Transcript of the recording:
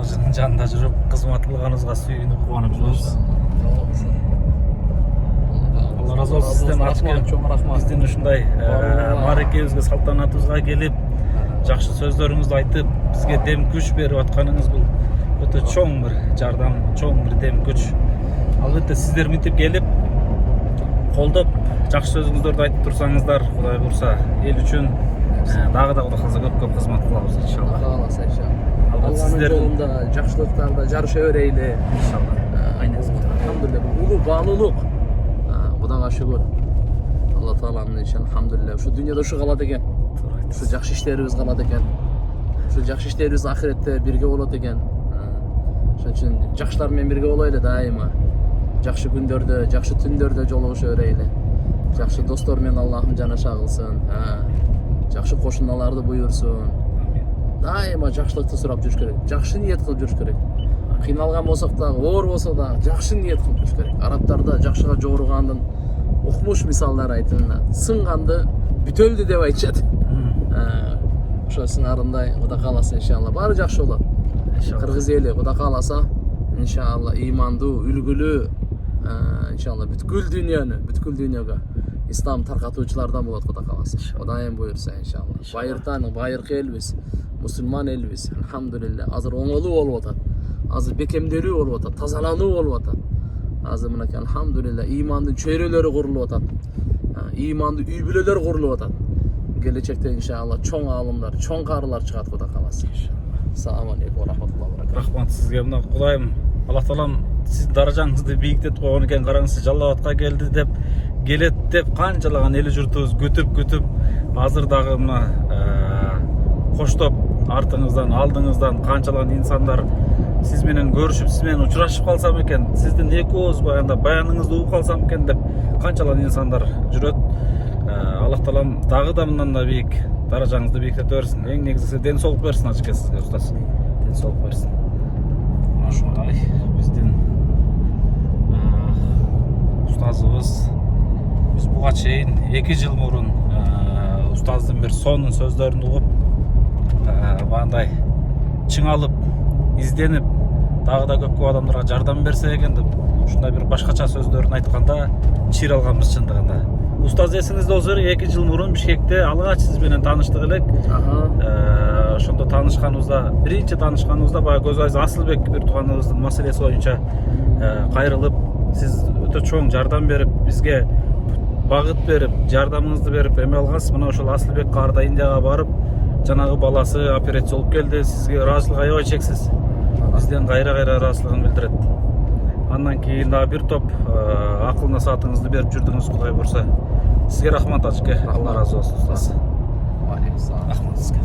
Ажының жанында жүріп, қызматтылығыңызға сүйініп, қуанып жүрміз. Алла разы болсын сізден, Атыке. Бізден ушундай мааракебизге, салтанатыбызга келип, жакшы сөздөрүңүздү айтып, бизге дем күч берип атканыңыз бул өтө чоң бир жардам, чоң бир дем күч. Албетте сиздер мынтип келип, колдоп, жакшы сөзүңүздөрдү айтып турсаңыздар, Кудай буйрса, эл үчүн дагы да Кудай калса көп кызмат кылабыз иншалла. Кааласа иншалла. Алланын жолунда жакшылыктарда жарыша берейли иншалла. Алхамдулилlah, улуу баалуулук. Кудайга шүгүр. Алла тааланын иши алхамдулилlah. Ушу дүйнөдө ушу калат экен. Ушу жакшы иштерибиз калат экен. Ушу жакшы иштерибиз ахиретте бирге болот экен. Ошон үчүн жакшылар менен бирге болойлу дайыма. Жакшы күндөрдө, жакшы түндөрдө жолугуша берейли. Жакшы достор менен Аллахым жанаша кылсын. Жакшы кошуналарды буйрсун. Дайыма жакшылыкты сурап жүрүш керек. Жакшы ниет кылып жүрүш керек. Кыйналган болсок дагы, оор болсо дагы жакшы ниет кылып жүрүш керек. Арабтарда жакшыга жорugandын укмуш мисалдары айтылат. Сынганды бүтөлдү деп айтышат. Ошо сыңарындай Кудай кааласа иншалла баары жакшы болот. Кыргыз эли Кудай кааласа иншалла ыймандуу, үлгүлүү иншалла бүткүл дүйнөгө ислам таркатуучулардан болот Кудай кааласа. Кудайым буйрса иншалла. Байыртан, байыркы элбиз, мусулман элбиз. Алхамдулилlah. Азыр оңолуу болуп атат. Азыр бекемделүү болуп атат, тазалануу болуп атат. Азыр мынакей алхамдулилlah ыймандын чөйрөлөрү курулуп атат. Ыймандуу үй бүлөлөр курулуп атат. Келечекте иншалла чоң аалымдар, чоң карылар чыгат Кудай кааласа. Assalamu alaikum wa rahmatullahi wa barakatuh. Рахмат сизге. Мына Кудайым, Алла таалам сиздин даражаңызды бийиктетип койгон экен. Караңыз, Жалал-Абадка келди деп, келет деп канчалаган эл журтубуз күтүп, азыр дагы мына коштоп артыңыздан, алдыңыздан канчалаган инсандар сиз менен көрүшүп, сиз менен учурашып калсам экен, сиздин эки ооз баяныңызды угуп калсам экен деп канчалаган инсандар жүрөт. Алла таалам дагы да мындан да бийик даражаңызды бийиктете берсин. Эң негизгиси ден соолук берсин Ажыке сизге, устаз. Ден соолук берсин. Ушундай биздин устазыбыз биз буга чейин 2 жыл мурун устаздын бир сонун сөздөрүн угуп бандай чыңалып, изденип, дагы да көп адамдарга жардам берсе экен деп ушундай бир башкача сөздөрүн айтканда чир алганбыз чындыгында. Устаз эсиңизде болсо, 2 жыл мурун Бишкекте алгач сиз менен тааныштык элек. Ошондо таанышканыбызда, биринчи таанышканыбызда баягы көз айыз Асылбек бир тууганыбыздын маселеси боюнча кайрылып, сиз өтө чоң жардам берип, бизге багыт берип, жардамыңызды берип эме алгансыз. Мына ошол Асылбек каарда Индияга барып, жанагы баласы операция болуп келди. Сизге ыраазычылык аябай чексиз. Бизден кайра ыраазычылыгын билдирет. Андан кийин дагы бир топ акыл насаатыңызды берип жүрдүңүз, Кудай буйрса. Сизге рахмат Ажыке. Алла разы болсун устаз. Алейкум салам. Рахмат сизге.